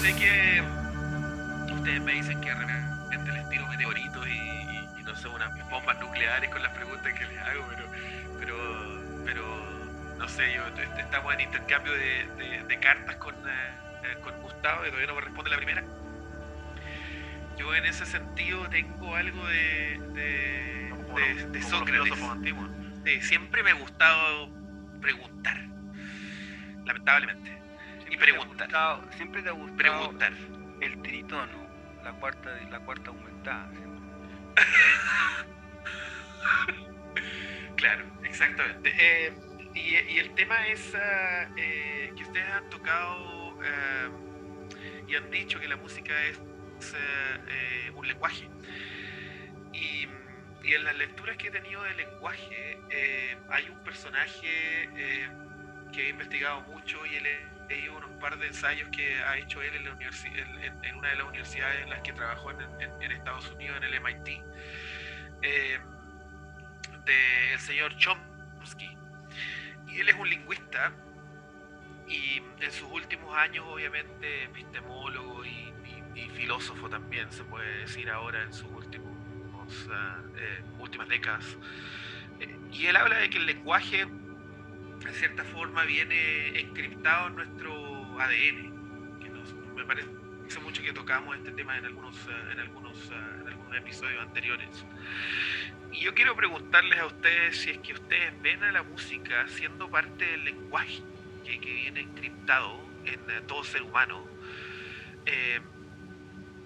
sé que ustedes me dicen que de repente les tiro meteoritos y no sé, unas bombas nucleares con las preguntas que les hago, pero no sé, estamos en intercambio de cartas con Gustavo, que todavía no me responde la primera. Yo en ese sentido tengo algo de como los Sócrates. filósofos antiguos. Sí, siempre me ha gustado preguntar, lamentablemente. Y preguntar. Siempre te ha gustado Preguntar. el tritono, la cuarta aumentada. Claro, exactamente. Y el tema es que ustedes han tocado y han dicho que la música es un lenguaje. Y en las lecturas que he tenido de lenguaje, hay un personaje que he investigado mucho y he leído unos par de ensayos que ha hecho él en una de las universidades en las que trabajó en Estados Unidos, en el MIT, del señor Chomsky. Y él es un lingüista y en sus últimos años, obviamente, epistemólogo y filósofo también, se puede decir ahora en sus últimas décadas. Y él habla de que el lenguaje, en cierta forma, viene encriptado en nuestro ADN, que me parece mucho que tocamos este tema en algunos episodios anteriores. Y yo quiero preguntarles a ustedes si es que ustedes ven a la música siendo parte del lenguaje que viene encriptado en todo ser humano,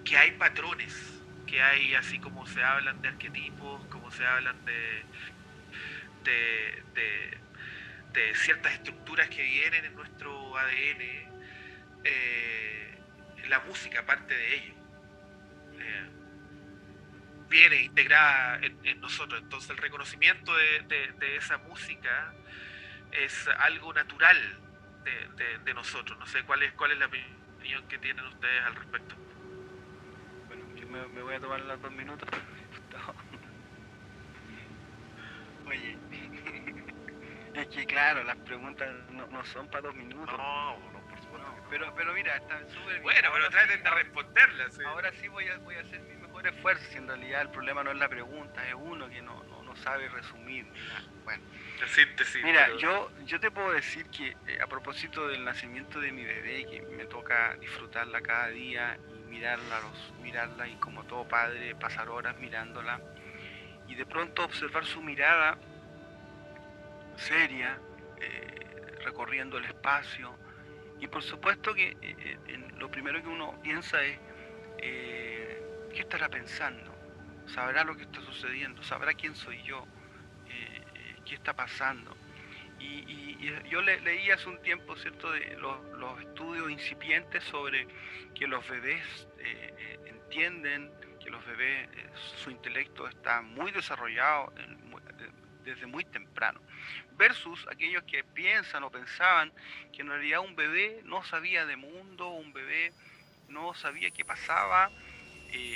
que hay patrones, que hay, así como se hablan de arquetipos, como se hablan de ciertas estructuras que vienen en nuestro ADN, la música parte de ello. Viene integrada en nosotros. Entonces el reconocimiento de esa música es algo natural de nosotros. No sé cuál es la opinión que tienen ustedes al respecto. Bueno, yo me voy a tomar los 2 minutos. Oye, es que claro, las preguntas no son para 2 minutos. No, por supuesto. No, pero mira, está súper bien. Bueno, pero traten de responderlas. ¿Sí? Ahora sí voy a hacer mi mejor esfuerzo, si en realidad el problema no es la pregunta, es uno que no sabe resumir. Bueno, la síntesis. Mira, pero yo te puedo decir que a propósito del nacimiento de mi bebé, que me toca disfrutarla cada día y mirarla y como todo padre pasar horas mirándola y de pronto observar su mirada seria, recorriendo el espacio. Y por supuesto que lo primero que uno piensa es, ¿qué estará pensando? ¿Sabrá lo que está sucediendo? ¿Sabrá quién soy yo? ¿Qué está pasando? Y yo leí hace un tiempo, ¿cierto?, de los estudios incipientes sobre que los bebés entienden, que los bebés, su intelecto está muy desarrollado desde muy temprano, versus aquellos que piensan o pensaban que en realidad un bebé no sabía de mundo, un bebé no sabía qué pasaba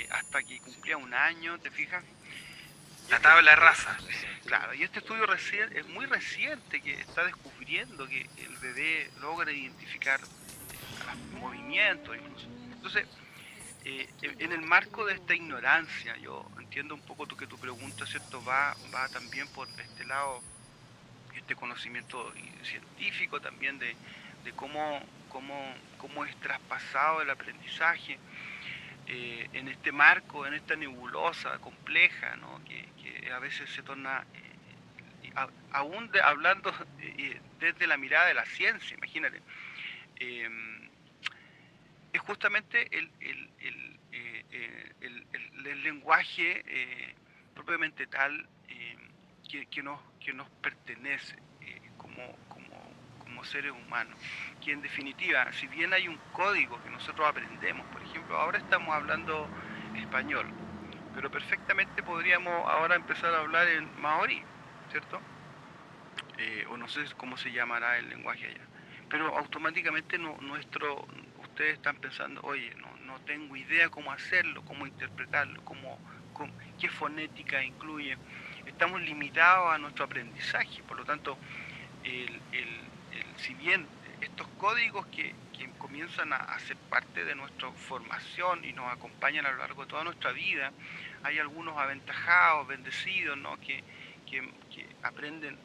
hasta que cumplía 1 año, ¿te fijas? La tabla rasa. Claro, y este estudio es muy reciente que está descubriendo que el bebé logra identificar movimientos incluso. Entonces, en el marco de esta ignorancia, yo entiendo un poco que tu pregunta, ¿cierto?, va también por este lado, este conocimiento científico también de cómo es traspasado el aprendizaje en este marco, en esta nebulosa compleja, ¿no?, que a veces se torna, aún hablando desde la mirada de la ciencia, imagínate, es justamente el lenguaje propiamente tal que nos pertenece como seres humanos, que en definitiva, si bien hay un código que nosotros aprendemos, por ejemplo, ahora estamos hablando español, pero perfectamente podríamos ahora empezar a hablar en maorí, ¿cierto? O no sé cómo se llamará el lenguaje allá, pero automáticamente ustedes están pensando, oye, no tengo idea cómo hacerlo, cómo interpretarlo, qué fonética incluye. Estamos limitados a nuestro aprendizaje, por lo tanto, si bien estos códigos que comienzan a ser parte de nuestra formación y nos acompañan a lo largo de toda nuestra vida. Hay algunos aventajados, bendecidos, ¿no? Que aprenden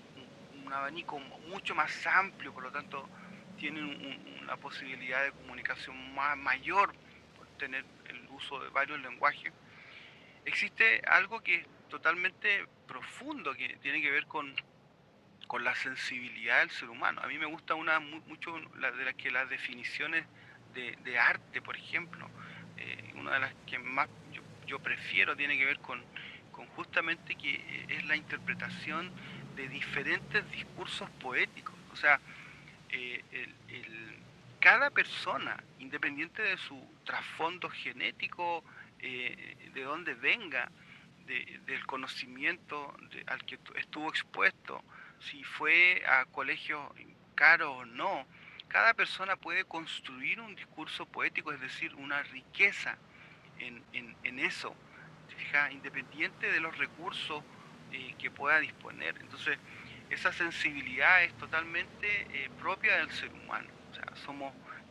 un abanico mucho más amplio, por lo tanto tienen una posibilidad de comunicación mayor por tener el uso de varios lenguajes. Existe algo que es totalmente profundo, que tiene que ver con la sensibilidad del ser humano. A mí me gusta mucho las definiciones de arte, por ejemplo. Una de las que más yo prefiero tiene que ver con justamente que es la interpretación de diferentes discursos poéticos. O sea, eh, el- el- cada persona, independiente de su trasfondo genético, de dónde venga, del conocimiento al que estuvo expuesto, si fue a colegios caros o no, cada persona puede construir un discurso poético, es decir, una riqueza en eso, ¿te fijas? Independiente de los recursos que pueda disponer. Entonces, esa sensibilidad es totalmente propia del ser humano. O sea,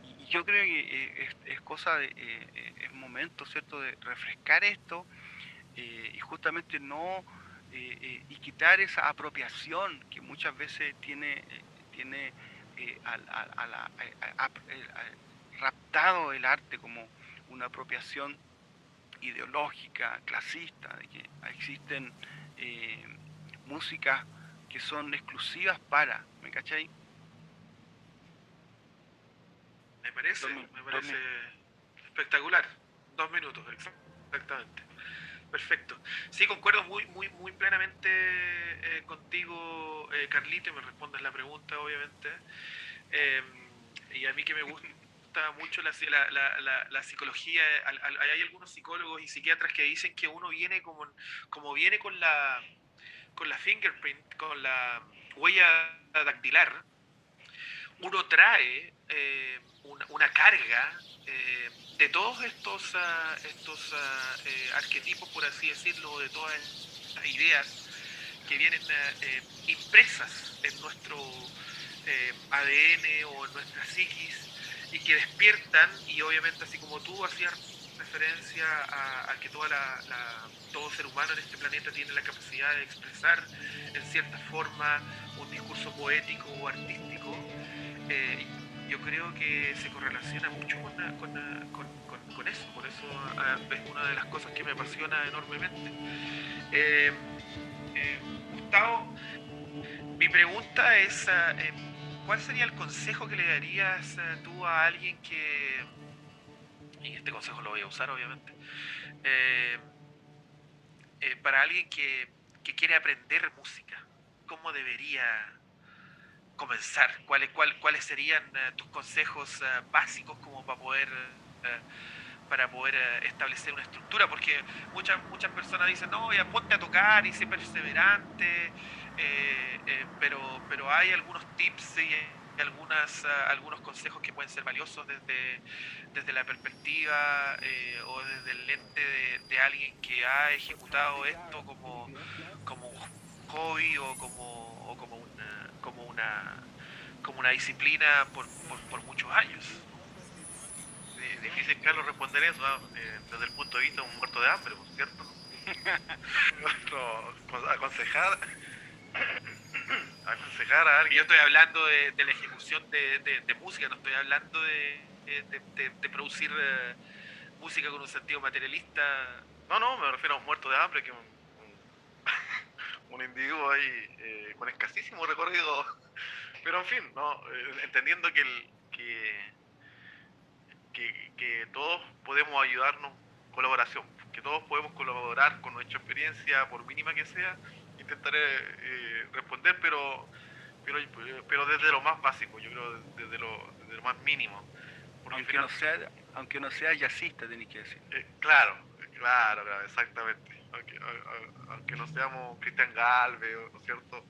y yo creo que es cosa es momento, ¿cierto?, de refrescar esto y justamente no y quitar esa apropiación que muchas veces tiene raptado el arte como una apropiación ideológica, clasista, de que existen eh, músicas que son exclusivas para, ¿me cachai? Me parece espectacular. 2 minutos, exactamente. Perfecto. Sí, concuerdo muy plenamente contigo, Carlito, y me respondes la pregunta, obviamente. Eh, y a mí que me gusta mucho la psicología, hay algunos psicólogos y psiquiatras que dicen que uno viene como viene con la fingerprint, con la huella dactilar, uno trae una carga de todos estos arquetipos, por así decirlo, de todas estas ideas que vienen impresas en nuestro ADN o en nuestra psiquis y que despiertan, y obviamente así como tú hacías referencia a que todo ser humano en este planeta tiene la capacidad de expresar en cierta forma un discurso poético o artístico, eh, yo creo que se correlaciona mucho con eso, por eso es una de las cosas que me apasiona enormemente. Eh, Gustavo, mi pregunta es, ¿cuál sería el consejo que le darías tú a alguien y este consejo lo voy a usar obviamente, eh, para alguien que quiere aprender música? ¿Cómo debería comenzar? ¿Cuáles serían tus consejos básicos como eh, para poder establecer una estructura? Porque muchas personas dicen, no, ya ponte a tocar y sé perseverante, pero hay algunos tips y algunos consejos que pueden ser valiosos desde la perspectiva o desde el lente de alguien que ha ejecutado esto como un hobby o como una disciplina por muchos años. Difícil, Carlos, responder eso desde el punto de vista de un muerto de hambre, ¿cierto? Aconsejar, aconsejar a Yo alguien. estoy hablando de la ejecución de música, no estoy hablando de producir música con un sentido materialista. No, me refiero a un muerto de hambre, que un individuo ahí con escasísimo recorrido. Pero en fin, no, entendiendo que todos podemos ayudarnos, colaboración, que todos podemos colaborar con nuestra experiencia, por mínima que sea, intentaré responder, pero desde lo más básico, yo creo, desde lo más mínimo. Porque Aunque no sea jazzista, tenéis que decir. claro, claro, exactamente. Aunque no seamos Cristian Galvez, ¿no es cierto?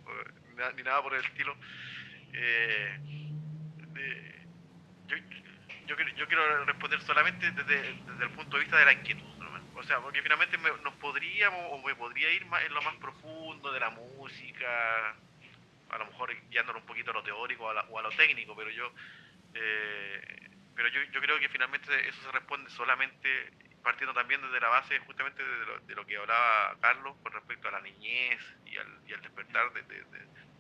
Ni nada por el estilo. Eh, de- yo, yo quiero responder solamente desde el punto de vista de la inquietud. O sea, porque finalmente nos podríamos, o me podría ir más en lo más profundo de la música, a lo mejor guiándonos un poquito a lo teórico o a lo técnico, pero yo Pero yo creo que finalmente eso se responde solamente partiendo también desde la base justamente de lo que hablaba Carlos con respecto a la niñez y al despertar de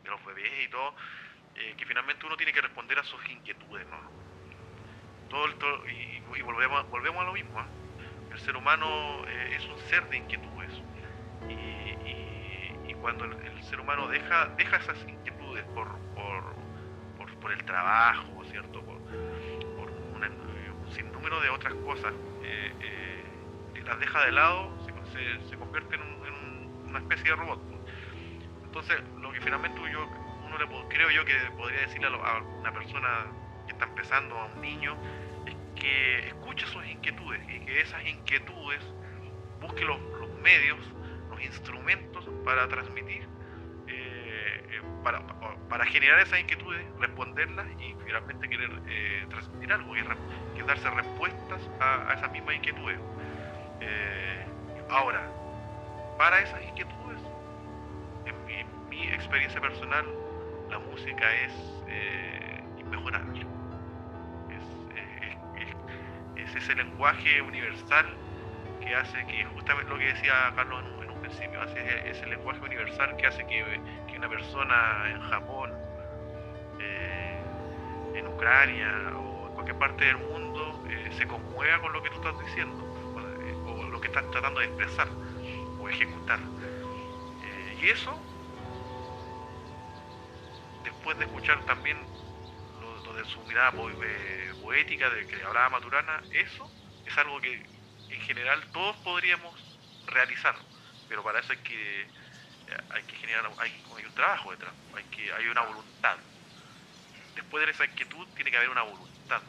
los bebés y todo, que finalmente uno tiene que responder a sus inquietudes, ¿no? Y volvemos a lo mismo, ¿eh? El ser humano es un ser de inquietudes y cuando el ser humano deja esas inquietudes por el trabajo, ¿cierto? Por un sinnúmero de otras cosas, y las deja de lado, se convierte en una especie de robot. Entonces, lo que finalmente creo yo que podría decirle a una persona que está empezando, a un niño, es que escuche sus inquietudes y que esas inquietudes busque los medios, los instrumentos para transmitir, para generar esas inquietudes, responderlas y finalmente querer transmitir algo, que darse respuestas a esas mismas inquietudes. Ahora, para esas inquietudes, en mi experiencia personal, la música es inmejorable. Es ese lenguaje universal que hace que, justamente lo que decía Carlos en un principio, hace ese lenguaje universal que hace que una persona en Japón, en Ucrania o en cualquier parte del mundo se conmueva con lo que tú estás diciendo o lo que estás tratando de expresar o ejecutar. Y eso, después de escuchar también lo de su mirada poética de que hablaba Maturana, eso es algo que en general todos podríamos realizar, pero para eso hay que generar, hay un trabajo detrás, hay una voluntad. Después de esa inquietud tiene que haber una voluntad.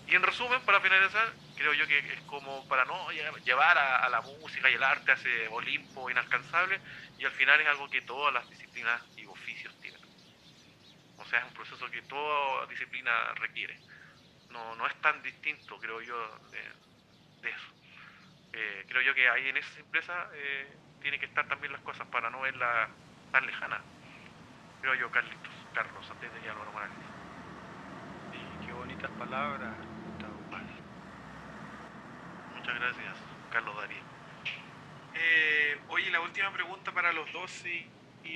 Y en resumen, para finalizar, creo yo que es como para no llevar a la música y el arte a ese Olimpo inalcanzable, y al final es algo que todas las disciplinas y oficios tienen. O sea, es un proceso que toda disciplina requiere. No es tan distinto, creo yo, de eso. Creo yo que ahí en esa simpleza tiene que estar también las cosas para no verla tan lejana. Creo yo, Carlos, antes de ir a Álvaro Morales. Y qué bonitas palabras, Gustavo Paz. Muchas gracias, Carlos Darío. Oye, la última pregunta para los dos y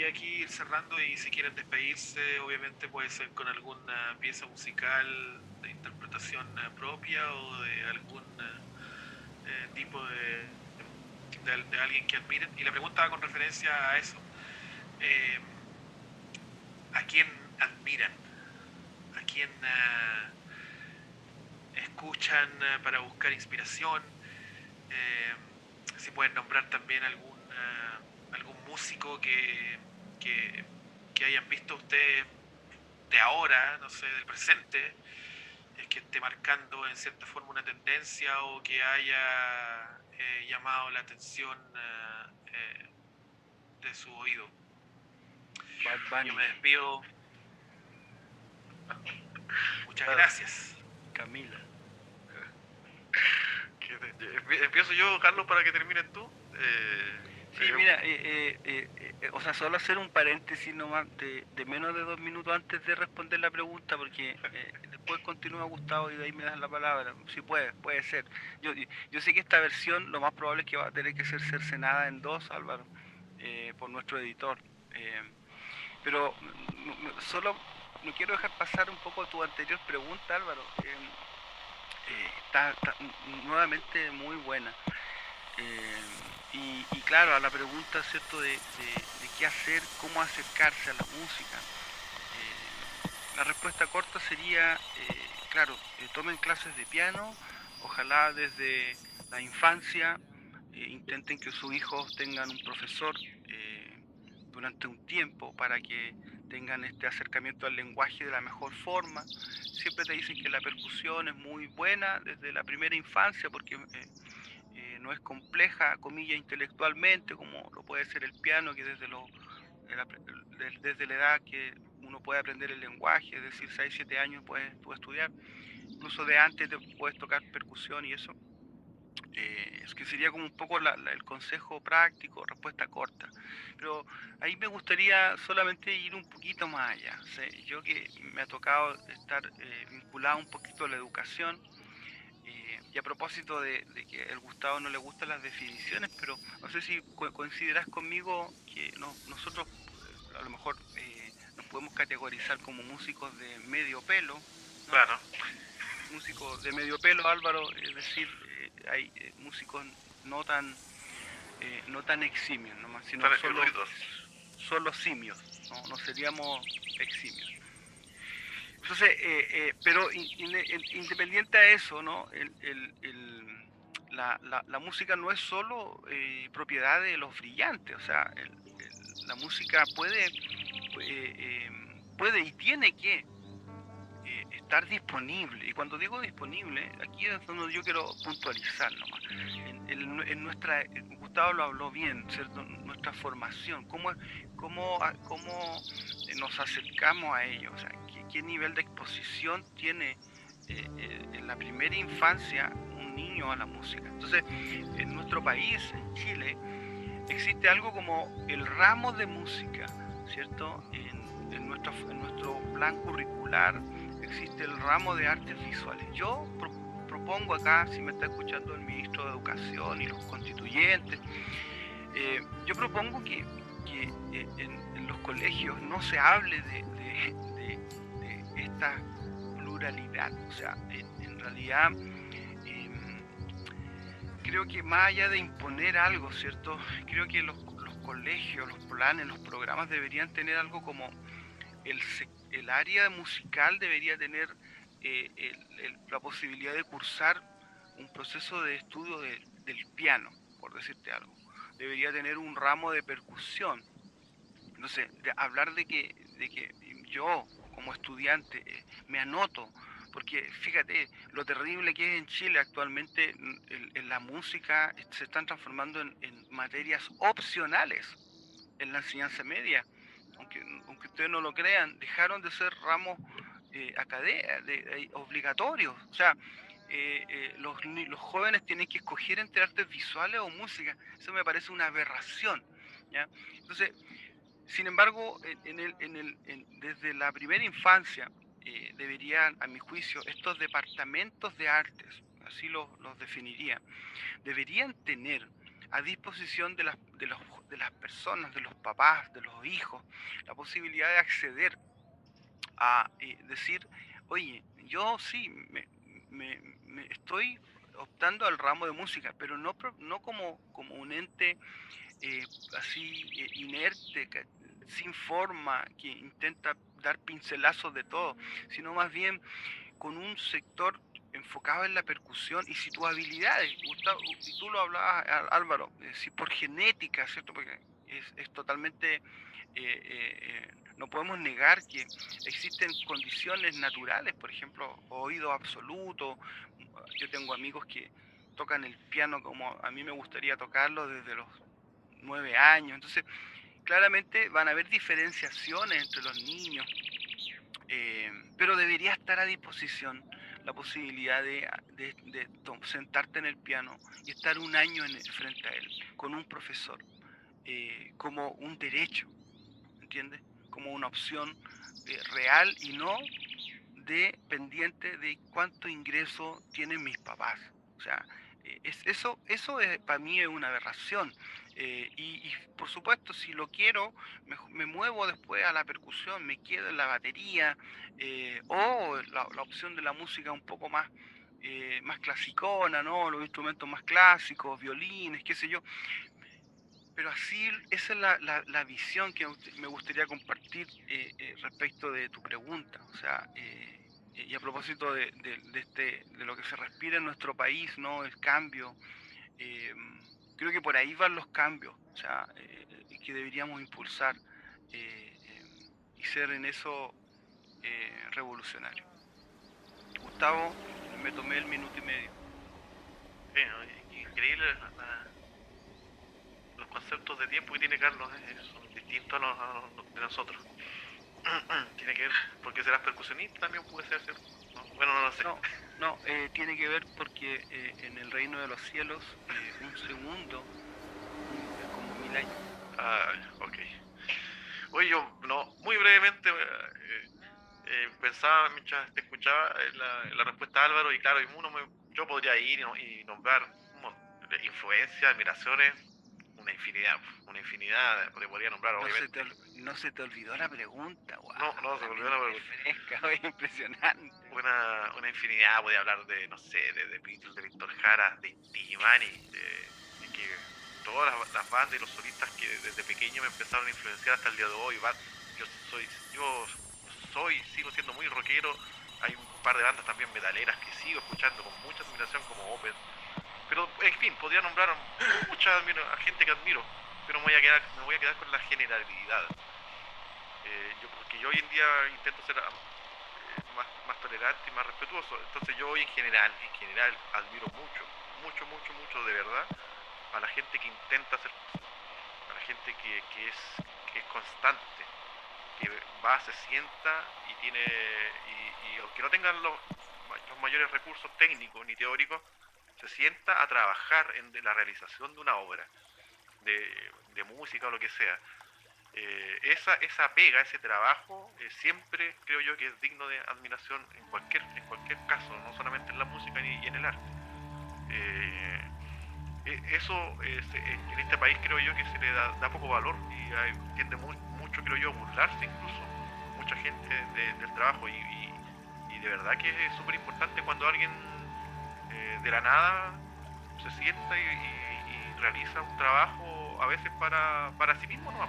aquí ir cerrando, y si quieren despedirse, obviamente puede ser con alguna pieza musical de interpretación propia o de algún tipo de alguien que admiren. Y la pregunta va con referencia a eso. ¿A quién admiran? ¿A quién escuchan para buscar inspiración? Si pueden nombrar también algún músico que hayan visto ustedes de ahora, no sé, del presente, que esté marcando en cierta forma una tendencia o que haya llamado la atención de su oído. Yo me despido. Muchas gracias. Camila. ¿Empiezo yo, Carlos, para que termines tú? Sí, mira, o sea, solo hacer un paréntesis nomás de menos de 2 minutos antes de responder la pregunta, porque después continúa Gustavo y de ahí me das la palabra. Si puede ser. Yo sé que esta versión lo más probable es que va a tener que ser cercenada en 2, Álvaro, por nuestro editor. Pero solo no quiero dejar pasar un poco tu anterior pregunta, Álvaro. Está nuevamente muy buena. Y claro, a la pregunta, ¿cierto?, de qué hacer, cómo acercarse a la música, la respuesta corta sería, claro, tomen clases de piano, ojalá desde la infancia, intenten que sus hijos tengan un profesor durante un tiempo para que tengan este acercamiento al lenguaje de la mejor forma. Siempre te dicen que la percusión es muy buena desde la primera infancia porque no es compleja, comillas, intelectualmente, como lo puede ser el piano, que desde la edad que uno puede aprender el lenguaje, es decir, 6, 7 años puedes estudiar, incluso de antes te puedes tocar percusión y eso. es que sería como un poco el consejo práctico, respuesta corta. Pero ahí me gustaría solamente ir un poquito más allá. O sea, yo que me ha tocado estar vinculado un poquito a la educación, y a propósito de que el Gustavo no le gustan las definiciones, pero no sé si coincidirás conmigo que nosotros a lo mejor nos podemos categorizar como músicos de medio pelo, ¿no? Claro, Músicos de medio pelo, Álvaro, es decir, hay músicos no tan no tan eximios nomás, sino están eruditos. solo simios, no seríamos eximios. Entonces, pero independiente a eso, ¿no? La música no es solo propiedad de los brillantes, o sea, la música puede y tiene que estar disponible. Y cuando digo disponible, aquí es donde yo quiero puntualizar nomás. En nuestra, Gustavo lo habló bien, ¿cierto? Nuestra formación, cómo nos acercamos a ello, o sea, qué nivel de exposición tiene en la primera infancia un niño a la música. Entonces, en nuestro país, en Chile, existe algo como el ramo de música, ¿cierto? En nuestro plan curricular existe el ramo de artes visuales. Yo propongo acá, si me está escuchando el ministro de Educación y los constituyentes, yo propongo que en los colegios no se hable de esta pluralidad. O sea, en realidad creo que más allá de imponer algo, ¿cierto? Creo que los colegios, los planes, los programas deberían tener algo como el área musical debería tener la posibilidad de cursar un proceso de estudio del piano, por decirte algo. Debería tener un ramo de percusión. Entonces, hablar de que yo como estudiante me anoto, porque fíjate lo terrible que es en Chile actualmente, en la música se están transformando en materias opcionales en la enseñanza media. Aunque ustedes no lo crean, dejaron de ser ramos obligatorios. O sea, los jóvenes tienen que escoger entre artes visuales o música. Eso me parece una aberración, ¿ya? Entonces, sin embargo, desde la primera infancia deberían, a mi juicio, estos departamentos de artes, así los definiría, deberían tener a disposición de las personas, de los papás, de los hijos, la posibilidad de acceder a decir, oye, yo sí, me estoy optando al ramo de música, pero no como un ente eh, así inerte, sin forma, que intenta dar pincelazos de todo, sino más bien con un sector enfocado en la percusión y si tus habilidades, Gustavo, y tú lo hablabas, Álvaro, si por genética, ¿cierto? Porque es totalmente, no podemos negar que existen condiciones naturales, por ejemplo, oído absoluto. Yo tengo amigos que tocan el piano como a mí me gustaría tocarlo desde los 9 años. Entonces, claramente van a haber diferenciaciones entre los niños, pero debería estar a disposición la posibilidad de sentarte en el piano y estar un año frente a él, con un profesor, como un derecho, ¿entiendes? Como una opción real y no dependiente de cuánto ingreso tienen mis papás. O sea, eso para mí es una aberración. Y por supuesto, si lo quiero, me muevo después a la percusión, me quedo en la batería, o la opción de la música un poco más clasicona, ¿no? Los instrumentos más clásicos, violines, qué sé yo. Pero así, esa es la visión que me gustaría compartir respecto de tu pregunta. O sea, y a propósito de lo que se respira en nuestro país, ¿no? El cambio. eh, Creo que por ahí van los cambios, o sea, que deberíamos impulsar y ser en eso revolucionario. Gustavo, me tomé el minuto y medio. Sí, ¿no? Increíble los conceptos de tiempo que tiene Carlos, son distintos a los de nosotros. Tiene que ver, porque serás percusionista también puede ser, ¿cierto? ¿No? Bueno, no lo sé. No, no, tiene que ver porque en el reino de los cielos un segundo es como 1000 años. Ah, ok. Oye, yo, no, muy brevemente, pensaba mientras te escuchaba en la respuesta de Álvaro, y claro, yo podría ir y nombrar un montón de influencias, admiraciones, una infinidad, te podría nombrar, obviamente. No se te olvidó la pregunta, wow, No, se la me olvidó la mente pregunta. fresca, oye, impresionante. Una infinidad, podía hablar de, no sé, de Beatles, de Víctor Jara, de Inti Illimani, de que todas las bandas y los solistas que desde pequeño me empezaron a influenciar hasta el día de hoy. Sigo siendo muy rockero. Hay un par de bandas también metaleras que sigo escuchando con mucha admiración, como Opeth. Pero, en fin, podría nombrar a gente que admiro, pero me voy a quedar con la generalidad. Porque yo hoy en día intento ser más tolerante y más respetuoso. Entonces yo hoy en general admiro mucho de verdad a la gente que intenta hacer cosas, a la gente que es constante, que va, se sienta y y aunque no tengan los mayores recursos técnicos ni teóricos, se sienta a trabajar en la realización de una obra, de música o lo que sea. Esa pega, ese trabajo, siempre creo yo que es digno de admiración en cualquier caso, no solamente en la música y en el arte. Eso en este país creo yo que se le da poco valor y tiende mucho, creo yo, a burlarse incluso mucha gente del trabajo y de verdad que es súper importante cuando alguien de la nada se sienta y realiza un trabajo a veces para sí mismo, no,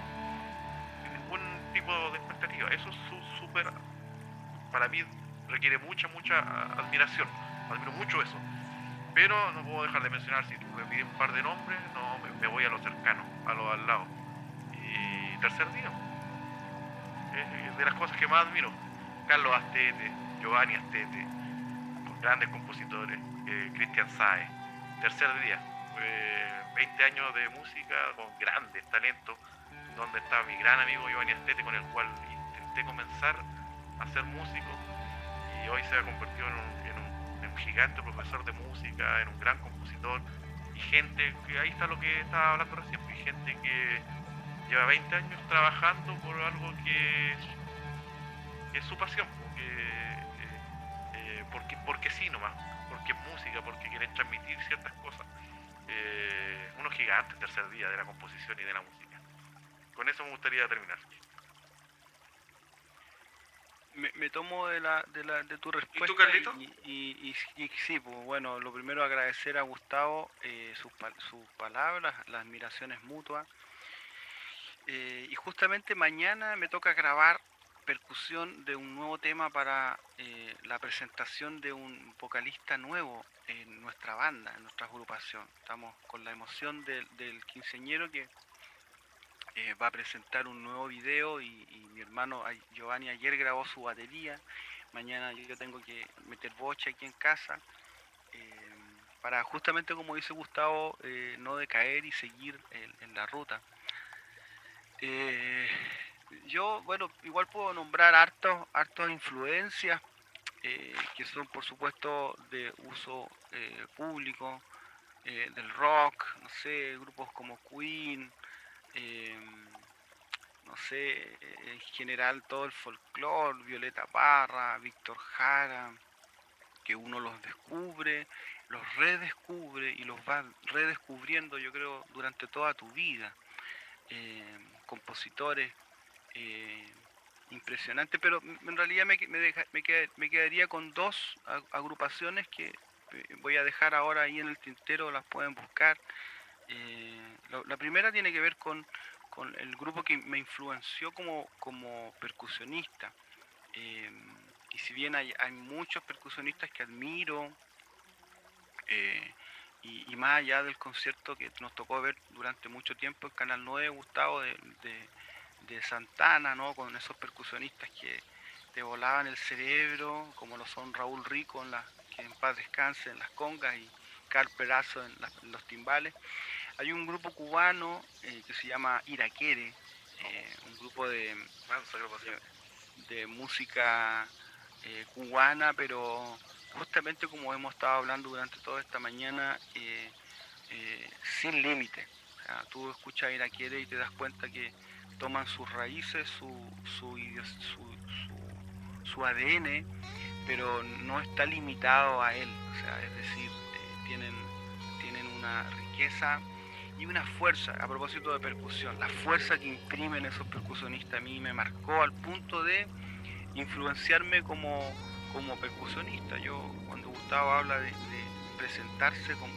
sin ningún tipo de expectativa. Eso es súper, para mí requiere mucha admiración. Admiro mucho eso. Pero no puedo dejar de mencionar, si tú me pides un par de nombres, no, me voy a lo cercano, a lo al lado. Y tercer día, es de las cosas que más admiro. Carlos Astete, Giovanni Astete, grandes compositores, Cristian Saez. Tercer día, 20 años de música con grandes talentos, donde está mi gran amigo Giovanni Astete, con el cual intenté comenzar a ser músico, y hoy se ha convertido en un gigante profesor de música, en un gran compositor, y gente que, ahí está lo que estaba hablando recién, y gente que lleva 20 años trabajando por algo que es su pasión, porque sí nomás, porque es música, porque quieren transmitir ciertas cosas. Unos gigantes, tercer día, de la composición y de la música. Con eso me gustaría terminar. Me tomo de tu respuesta. ¿Y tú, Carlito? Y sí, pues bueno, lo primero agradecer a Gustavo sus palabras, las admiraciones mutuas. Y justamente mañana me toca grabar percusión de un nuevo tema para la presentación de un vocalista nuevo en nuestra banda, en nuestra agrupación. Estamos con la emoción del quinceañero que va a presentar un nuevo video y mi hermano Giovanni ayer grabó su batería. Mañana yo tengo que meter bocha aquí en casa eh, para justamente, como dice Gustavo, no decaer y seguir en la ruta. Yo, bueno, igual puedo nombrar hartas influencias que son, por supuesto, de uso público, del rock, no sé, grupos como Queen, eh, no sé, en general todo el folclore, Violeta Parra, Víctor Jara, que uno los descubre, los redescubre y los va redescubriendo, yo creo, durante toda tu vida. Compositores eh, impresionantes, pero en realidad me quedaría con dos agrupaciones que voy a dejar ahora ahí en el tintero, las pueden buscar. La primera tiene que ver con el grupo que me influenció como percusionista. Eh, y si bien hay muchos percusionistas que admiro, eh, y más allá del concierto que nos tocó ver durante mucho tiempo en Canal 9, Gustavo, de Santana, ¿no? Con esos percusionistas que te volaban el cerebro, como lo son Raúl Rico, que en paz descanse, en las congas, y Carl Perazo en los timbales. Hay un grupo cubano que se llama Iraquere, un grupo de música cubana, pero justamente como hemos estado hablando durante toda esta mañana, sin límite. O sea, tú escuchas a Iraquiere y te das cuenta que toman sus raíces, su ADN, pero no está limitado a él. O sea, es decir, tienen una riqueza y una fuerza. A propósito de percusión, la fuerza que imprimen esos percusionistas a mí me marcó al punto de influenciarme como percusionista. Yo, cuando Gustavo habla de presentarse como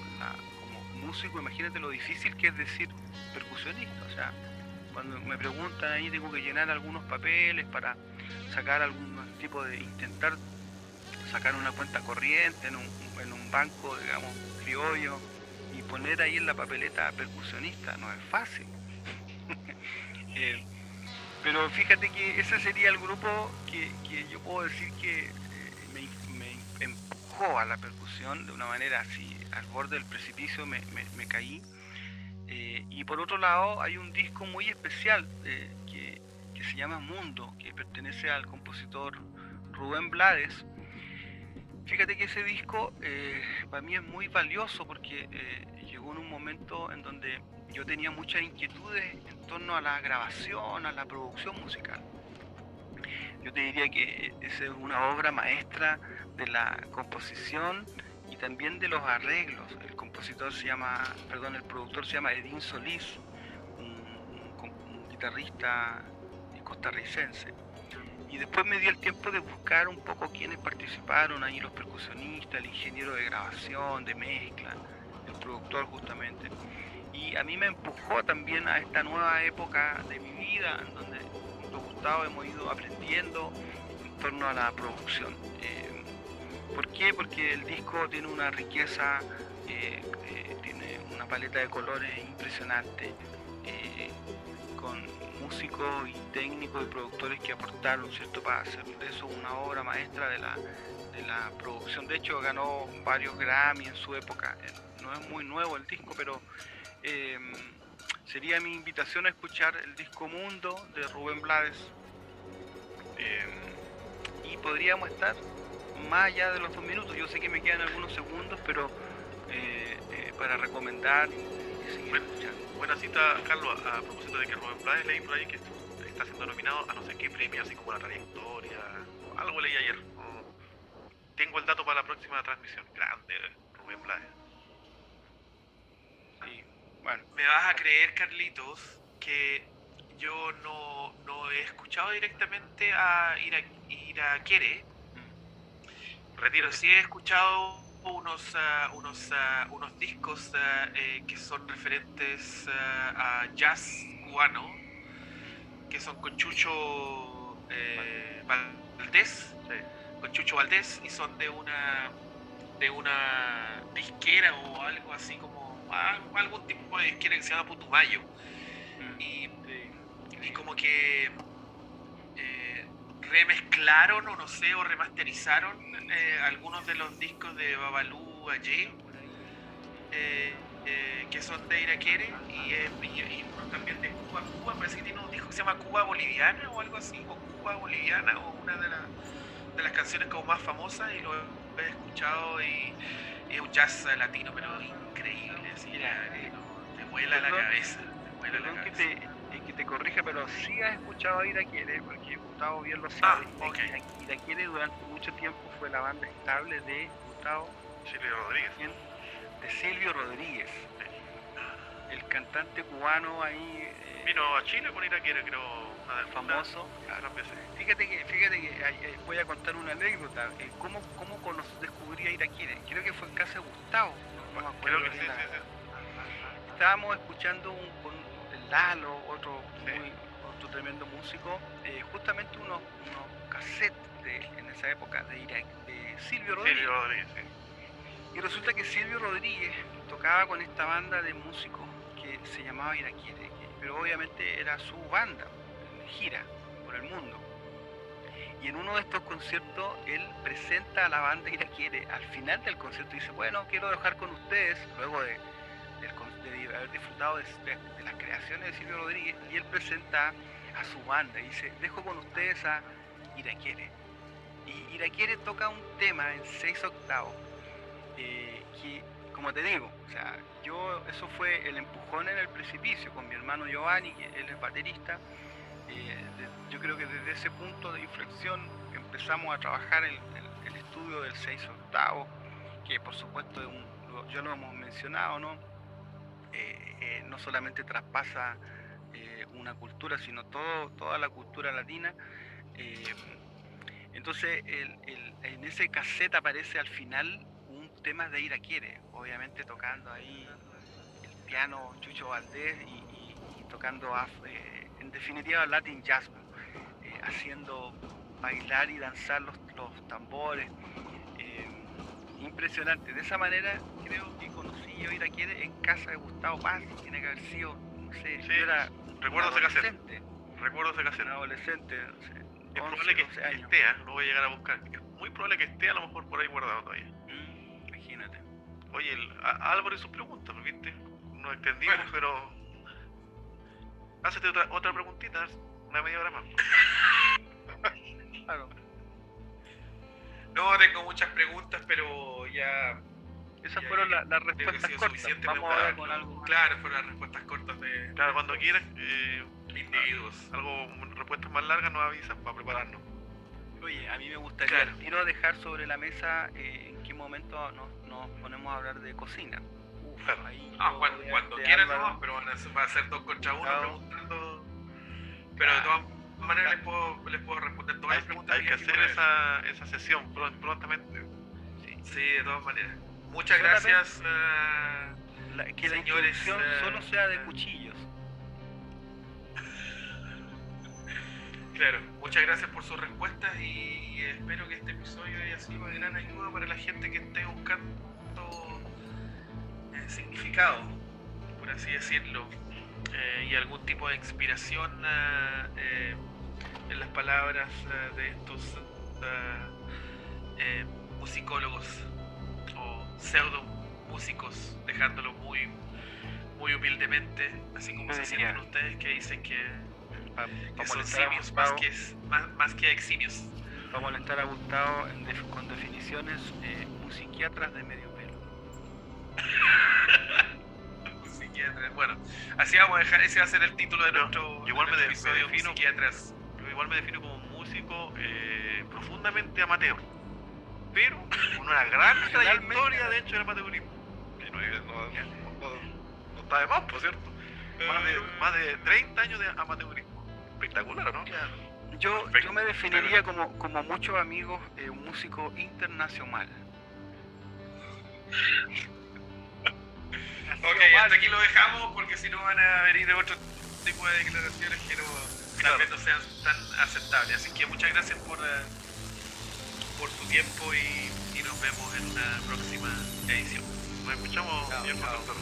músico, imagínate lo difícil que es decir percusionista. O sea, cuando me preguntan ahí, tengo que llenar algunos papeles para sacar algún tipo de, intentar sacar una cuenta corriente en un banco, digamos, criollo, y poner ahí en la papeleta percusionista. No es fácil. Pero fíjate que ese sería el grupo que yo puedo decir que me empujó a la percusión de una manera así, al borde del precipicio me caí. Y por otro lado hay un disco muy especial que se llama Mundo, que pertenece al compositor Rubén Blades. Fíjate que ese disco para mí es muy valioso porque llegó en un momento en donde yo tenía muchas inquietudes en torno a la grabación, a la producción musical. Yo te diría que esa es una obra maestra de la composición y también de los arreglos. El productor se llama Edín Solís, un guitarrista costarricense. Y después me dio el tiempo de buscar un poco quiénes participaron ahí, los percusionistas, el ingeniero de grabación, de mezcla, el productor justamente. Y a mí me empujó también a esta nueva época de mi vida, en donde junto a Gustavo hemos ido aprendiendo en torno a la producción. ¿Por qué? Porque el disco tiene una riqueza, tiene una paleta de colores impresionante, con músicos y técnicos y productores que aportaron, ¿cierto?, para hacer de eso una obra maestra de la producción. De hecho, ganó varios Grammy en su época. No es muy nuevo el disco, pero sería mi invitación a escuchar el disco Mundo de Rubén Blades. Y podríamos estar más allá de los 2 minutos. Yo sé que me quedan algunos segundos, pero para recomendar y seguir escuchando. Buena cita, Carlos, a propósito de que Rubén Blades, leí por ahí que está siendo nominado a no sé qué premio, así como la trayectoria, algo leí ayer. Tengo el dato para la próxima transmisión. Grande, Rubén Blades. Sí, bueno. Me vas a creer, Carlitos, que yo no he escuchado directamente a Iraquiere. Retiro, sí he escuchado unos discos que son referentes a jazz cubano, que son con Chucho Valdés, con Chucho Valdés, y son de una disquera o algo así como algún tipo de disquera que se llama Putumayo. Y como que remezclaron o no sé, o remasterizaron algunos de los discos de Babalú Aye, que son de Iraquiere, y también de Cuba. Cuba parece que tiene un disco que se llama Cuba Boliviana o algo así, o Cuba Boliviana, o una de las canciones como más famosas, y lo he escuchado, y es un jazz latino, pero increíble, así, te vuela la cabeza. Que te corrija, pero sí has escuchado a Iraquiere, porque Gustavo bien lo sabe. Okay. Iraquiere durante mucho tiempo fue la banda estable de Gustavo Silvio Rodríguez. De Silvio Rodríguez, el cantante cubano ahí. Vino a Chile con Iraquiere, creo, famoso. Fíjate que voy a contar una anécdota. ¿Cómo descubrí a Iraquiere? Creo que fue en casa de Gustavo. No me acuerdo. Creo que sí. Estábamos escuchando con el Lalo, otro tremendo músico, justamente unos cassettes en esa época de Silvio Rodríguez. Silvio Rodríguez, sí. Y resulta que Silvio Rodríguez tocaba con esta banda de músicos que se llamaba Iraquiere, pero obviamente era su banda, en gira por el mundo. Y en uno de estos conciertos él presenta a la banda Iraquiere. Al final del concierto dice, bueno, quiero dejar con ustedes, luego de haber disfrutado de las creaciones de Silvio Rodríguez, y él presenta a su banda y dice, dejo con ustedes a Iraquiere. Y Iraquiere toca un tema en 6/8 que, como te digo, o sea, eso fue el empujón en el precipicio con mi hermano Giovanni, que él es baterista. Yo creo que desde ese punto de inflexión empezamos a trabajar el estudio del 6/8, que por supuesto ya lo hemos mencionado, ¿no? No solamente traspasa una cultura, sino toda la cultura latina. Entonces, en ese cassette aparece al final un tema de Iraquiere, obviamente tocando ahí el piano Chucho Valdés y tocando, en definitiva, Latin Jazz, haciendo bailar y danzar los tambores. Impresionante. De esa manera creo que conocí yo Iraquiere en casa de Gustavo Paz. Tiene que haber sido, no sé, Sí, yo era recuerdo un ese cassette. adolescente. Recuerdo ese cassette. Un adolescente, no sé, Es 11, probable que 12 años. esté, lo voy a llegar a buscar. Es muy probable que esté a lo mejor por ahí guardado todavía. Imagínate. Oye, Álvaro y sus preguntas, ¿viste? Nos extendimos, Bueno. pero... Hácete otra preguntita, una media hora más. Claro. No, tengo muchas preguntas, pero ya Esas Ya, fueron ya, las creo que respuestas ha sido cortas. suficiente Vamos preguntar, ahora con algo más. Claro, fueron las respuestas cortas de Claro, cuando quieras, individuos. respuestas más largas nos avisan para prepararnos. Oye, a mí me gustaría Claro. al tiro dejar sobre la mesa en qué momento nos ponemos a hablar de cocina. Claro. Ahí Ah, yo, cuando obviamente, quieran, Álvaro, no, pero va a ser 2 contra 1 Claro. preguntando. Pero de Claro. todas maneras les puedo responder todas las preguntas. Hay que habidas y hacer por haber. esa sesión prontamente. Sí, de todas maneras. Muchas Solamente- gracias. que la Señores, introducción solo sea de cuchillos. Claro, muchas gracias por sus respuestas y espero que este episodio haya sido de gran ayuda para la gente que esté buscando significado, por así decirlo, y algún tipo de inspiración en las palabras de estos musicólogos o pseudo músicos, dejándolo muy, muy humildemente, así como Yo se diría- sienten ustedes que dicen que Para son molestar a simios Gustavo, más que eximios. para molestar a Gustavo con definiciones musiquiatras de medio pelo. Psiquiatras. Bueno, así vamos a dejar, ese va a ser el título de Pero nuestro igual me episodio, defino- psiquiatras. Yo igual me defino como un músico profundamente amateur, pero con una gran trayectoria dentro del amateurismo. Que no está de más, por cierto. Más de 30 años de amateurismo. Espectacular, ¿o no? Yo Perfecto. me definiría como muchos amigos un músico internacional. Ok, hasta aquí lo dejamos porque si no van a venir otro tipo de declaraciones que tal vez no sean tan aceptables. Así que muchas gracias por su tiempo y nos vemos en una próxima edición. Nos escuchamos, Chao, señor chao. profesor.